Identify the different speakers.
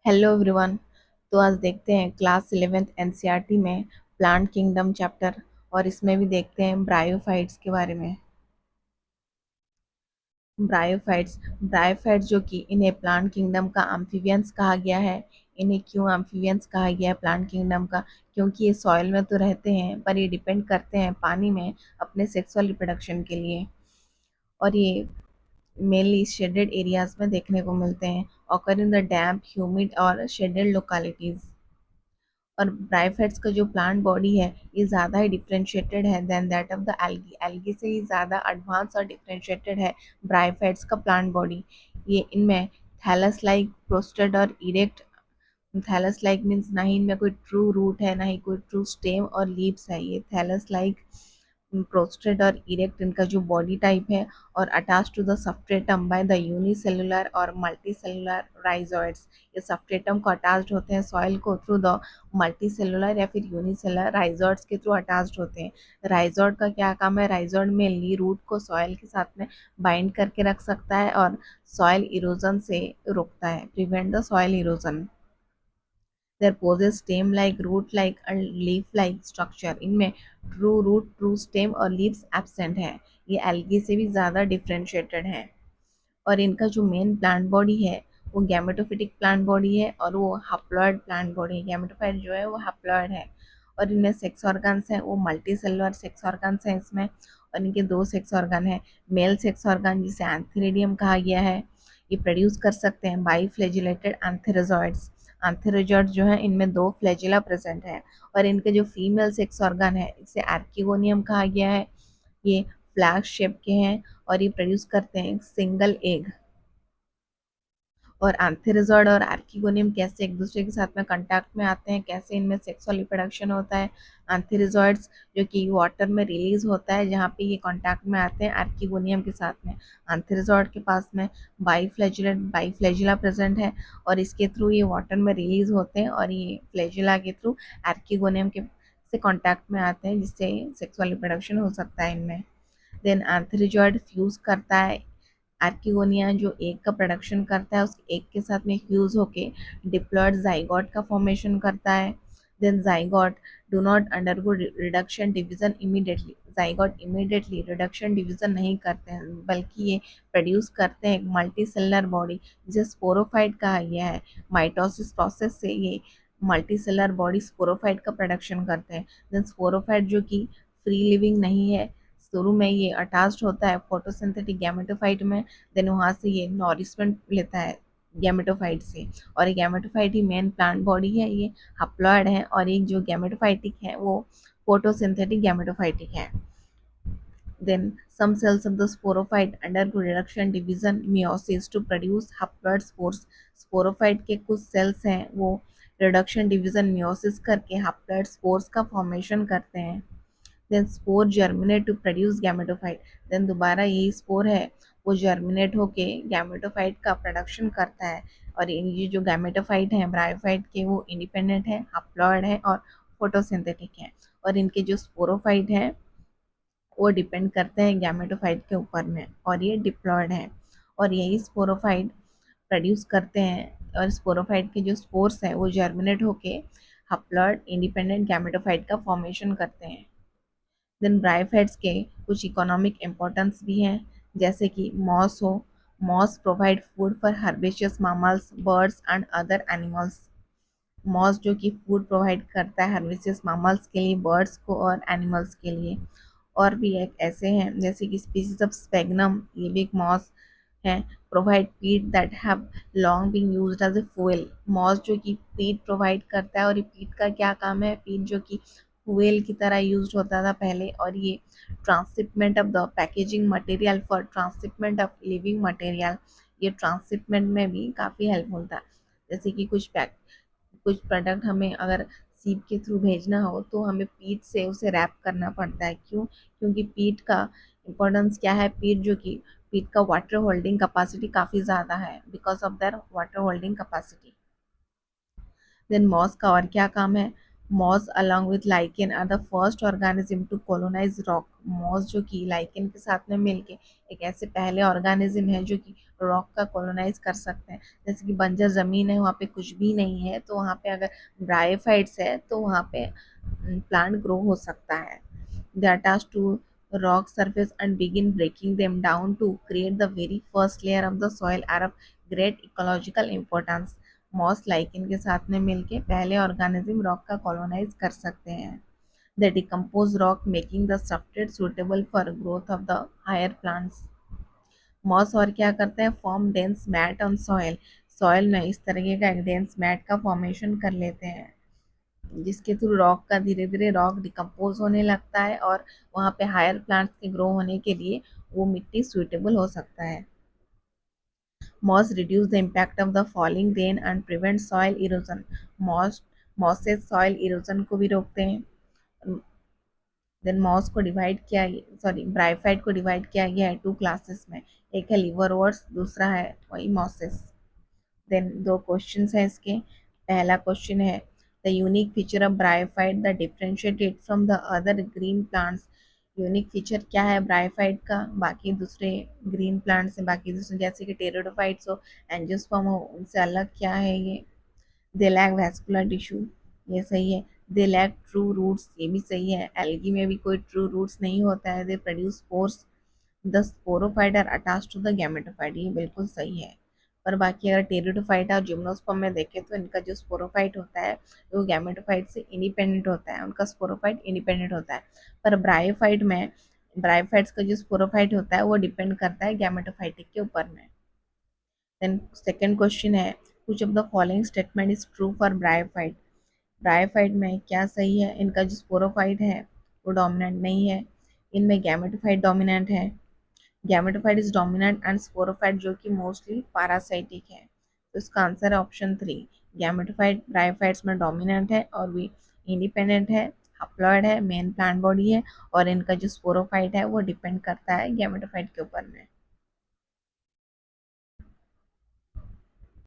Speaker 1: Hello everyone. तो आज देखते हैं क्लास 11th एनसीईआरटी में प्लांट किंगडम चैप्टर और इसमें भी देखते हैं ब्रायोफाइट्स के बारे में। ब्रायोफाइट्स जो कि इन्हें प्लांट किंगडम का एम्फीबियंस कहा गया है। इन्हें क्यों एम्फीबियंस कहा गया है प्लांट किंगडम का? क्योंकि ये सॉइल में तो रहते हैं पर ये डिपेंड करते हैं पानी में अपने सेक्सुअल रिप्रोडक्शन के लिए। और ये मेनली शेडेड एरियाज में देखने को मिलते हैं, occur in the damp humid और शेडेड लोकेलिटीज। और ब्रायोफाइट्स का जो प्लांट बॉडी है ये ज़्यादा ही डिफरेंशिएटेड है than that of the algae. Algae से ही ज़्यादा एडवांस और डिफरेंशिएटेड है ब्रायोफाइट्स का प्लांट बॉडी। ये इनमें थैलस लाइक प्रोस्टेड और इरेक्ट। थैलस लाइक मीन्स ना ही इनमें कोई ट्रू रूट है ना ही कोई ट्रू स्टेम और लीव्स है। ये थैलस लाइक प्रोस्टेड और इरेक्ट इनका जो बॉडी टाइप है, और attach to the substratum by the unicellular और मल्टीसेलुलर राइजोइड्स। ये सब्सट्रेटम को अटैच्ड होते हैं सॉइल को थ्रू द मल्टीसेलुलर या फिर यूनिसेलुलर राइजोइड्स के थ्रू अटैच्ड होते हैं। राइजोइड का क्या काम है? राइजोइड मेनली रूट को सॉइल के साथ में बाइंड करके रख सकता है और सॉइल इरोजन से रोकता है, prevent the soil erosion. There possess stem-like, root-like and leaf-like structure। इनमें ट्रू रूट, ट्रू स्टेम और लीव्स एब्सेंट है। ये एल्गी से भी ज़्यादा डिफरेंशिएटेड है। और इनका जो मेन प्लांट बॉडी है वो गैमेटोफिटिक प्लांट बॉडी है और वो हैप्लॉइड प्लांट बॉडी है। गैमेटोफाइट जो है वो हैप्लॉइड है। और इनमें सेक्स ऑर्गन्स हैं वो मल्टी सेलुलर सेक्स ऑर्गन्स हैं इसमें। और इनके दो सेक्स ऑर्गन है। मेल सेक्स ऑर्गन जिसे एंथेरिडियम कहा गया है, ये प्रोड्यूस कर सकते हैं बाई फ्लैजिलेटेड एंथेरोजॉइड्स। एंथेरोजॉइड जो है इनमें दो फ्लैजिला प्रेजेंट है। और इनके जो फीमेल सेक्स ऑर्गन है इसे आर्किगोनियम कहा गया है। ये फ्लैग शेप के हैं और ये प्रोड्यूस करते हैं सिंगल एग। और एंथेरिजॉइड और आर्किगोनियम कैसे एक दूसरे के साथ में कांटेक्ट में आते हैं, कैसे इनमें सेक्सुअल रिप्रोडक्शन होता है? एंथेरिजॉइड्स जो कि वाटर में रिलीज होता है जहाँ पे ये कांटेक्ट में आते हैं आर्किगोनियम के साथ में। एंथेरिजॉइड के पास में बाईफ्लैजिला प्रेजेंट है और इसके थ्रू ये वाटर में रिलीज होते हैं और ये फ्लैजिला के थ्रू आर्किगोनियम के से कांटेक्ट में आते हैं जिससे सेक्सुअल रिप्रोडक्शन हो सकता है इनमें। देन एंथेरिजॉइड फ्यूज करता है आर्किगोनिया जो एग का प्रोडक्शन करता है, उस एग के साथ में फ्यूज होके डिप्लॉयड जाइगोट का फॉर्मेशन करता है। Then zygote do not undergo reduction division immediately. Zygote immediately reduction division नहीं करते हैं बल्कि ये प्रोड्यूस करते हैं एक मल्टी सेलुलर बॉडी जिसे स्पोरोफाइट कहा गया है। माइटोसिस प्रोसेस से ये मल्टी सेलुलर बॉडी स्पोरोफाइट का प्रोडक्शन करते हैं। देन स्पोरोफाइट जो कि फ्री लिविंग नहीं है, शुरू में ये अटैच्ड होता है फोटोसिंथेटिक गैमेटोफाइट में। देन वहाँ से ये नॉरिशमेंट लेता है गैमेटोफाइट से। और ये गैमेटोफाइट ही मेन प्लांट बॉडी है, ये हप्लॉइड है। और एक जो गैमेटोफाइटिक है वो फोटोसिंथेटिक गैमेटोफाइटिक है। Then some cells of the sporophyte undergo reduction division meiosis to produce haploid spores। Sporophyte के कुछ सेल्स हैं वो रिडक्शन डिवीजन मियोसिस करके हैप्लॉइड स्पोर्स का फॉर्मेशन करते हैं। Then spore germinate to produce gametophyte. Then दोबारा यही स्पोर है वो जर्मिनेट होके गैमेटोफाइट का प्रोडक्शन करता है। और ये जो गैमेटोफाइट हैं ब्रायोफाइट के वो इंडिपेंडेंट है, हैप्लॉइड है और फोटोसिंथेटिक है। और इनके जो स्पोरोफाइट हैं वो डिपेंड करते हैं गैमेटोफाइट के ऊपर में और ये डिप्लॉयड है। और यही स्पोरोफाइट प्रोड्यूस करते हैं और स्पोरोफाइट के जो स्पोर्स हैं वो जर्मिनेट होके हप्लॉइड इंडिपेंडेंट गैमेटोफाइट का फॉर्मेशन करते हैं। देन ब्रायोफाइट्स के कुछ इकोनॉमिक इम्पोर्टेंस भी हैं, जैसे कि मॉस हो। Moss provide food for herbaceous mammals, birds and other animals. Moss जो कि फूड प्रोवाइड करता है हर्बेशियस मामल्स के लिए, बर्ड्स को और एनिमल्स के लिए। और भी एक ऐसे हैं जैसे कि स्पीसीज ऑफ स्पेगनम, ये भी एक मॉस है। Provide peat that have long been used as a fuel. Moss जो कि पीट प्रोवाइड करता है और ये पीट का क्या काम है? पीट जो कि फ्यूल की तरह यूज होता था पहले। और ये transshipment of the packaging material for transshipment of living material, ये ट्रांसशिपमेंट में भी काफ़ी हेल्पफुल था। जैसे कि कुछ प्रोडक्ट हमें अगर सीप के थ्रू भेजना हो तो हमें पीट से उसे रैप करना पड़ता है। क्यों? क्योंकि पीट का इम्पोर्टेंस क्या है? पीट का वाटर होल्डिंग कैपेसिटी काफ़ी ज़्यादा है, because of that water holding capacity. Then moss का और क्या काम है? Moss along with lichen are the first organism to colonize rock. Moss जो कि लाइकेन के साथ में मिलके एक ऐसे पहले ऑर्गेनिज्म है जो कि रॉक का कॉलोनाइज कर सकते हैं। जैसे कि बंजर ज़मीन है, वहाँ पे कुछ भी नहीं है, तो वहाँ पे अगर ब्रायोफाइट्स है तो वहाँ पे प्लांट ग्रो हो सकता है। They attach to rock surface and begin breaking them down to create the very first layer of the soil are of great ecological importance। Moss lichen के साथ में मिलके पहले ऑर्गेनिज्म रॉक का कॉलोनाइज कर सकते हैं। The decompose rock making the substrate suitable for growth of the higher plants. Moss और क्या करते हैं, form dense mat on soil. Soil में इस तरीके का एक डेंस मैट का फॉर्मेशन कर लेते हैं, जिसके थ्रू रॉक का धीरे धीरे रॉक डिकम्पोज होने लगता है और वहाँ पे हायर प्लांट्स के ग्रो होने के लिए वो मिट्टी सुइटेबल हो सकता है। Moss reduce the impact of the falling rain and prevent soil erosion. Mosses soil erosion को भी रोकते हैं। देन मॉस को डिवाइड किया, सॉरी ब्राइफाइट को डिवाइड किया गया है 2 क्लासेस में। एक है लिवरवर्ट्स, दूसरा है वही मॉसेस। देन 2 क्वेश्चंस हैं इसके। पहला क्वेश्चन है the unique feature of bryophyte the differentiated from the other green plants. Unique feature क्या है ब्रायोफाइट का बाकी दूसरे ग्रीन प्लांट से, बाकी दूसरे जैसे कि टेरिडोफाइट्स हो, एंजियोस्पर्म हो, उनसे अलग क्या है ये। दे लैक वैस्कुलर टिश्यू, ये सही है। दे लैक ट्रू रूट्स, ये भी सही है। एल्गी में भी कोई ट्रू रूट्स नहीं होता है। They produce spores, the sporophyte are attach to the gametophyte, ये बिल्कुल सही है। पर बाकी अगर टेरिडोफाइट और जिम्नोस्पर्म में देखें तो इनका जो स्पोरोफाइट होता है वो गैमेटोफाइट से इंडिपेंडेंट होता है, उनका स्पोरोफाइट इंडिपेंडेंट होता है। पर ब्रायोफाइट में ब्रायोफाइट्स का जो स्पोरोफाइट होता है वो डिपेंड करता है गैमेटोफाइटिक के ऊपर में। देन सेकेंड क्वेश्चन है which of the following statement is true for bryophyte. Bryophyte में क्या सही है, इनका जो स्पोरोफाइट है वो डोमिनेंट नहीं है, इनमें गैमेटोफाइट डोमिनेंट है। Gametophyte is dominant and sporophyte जो कि मोस्टली पैरासाइटिक है। तो इसका आंसर है ऑप्शन 3। गैमेटोफाइट ब्रायोफाइट्स में डोमिनेंट है और भी इंडिपेंडेंट है, हप्लॉइड है, मेन प्लांट बॉडी है, और इनका जो स्पोरोफाइट है वो डिपेंड करता है गैमेटोफाइट के ऊपर में।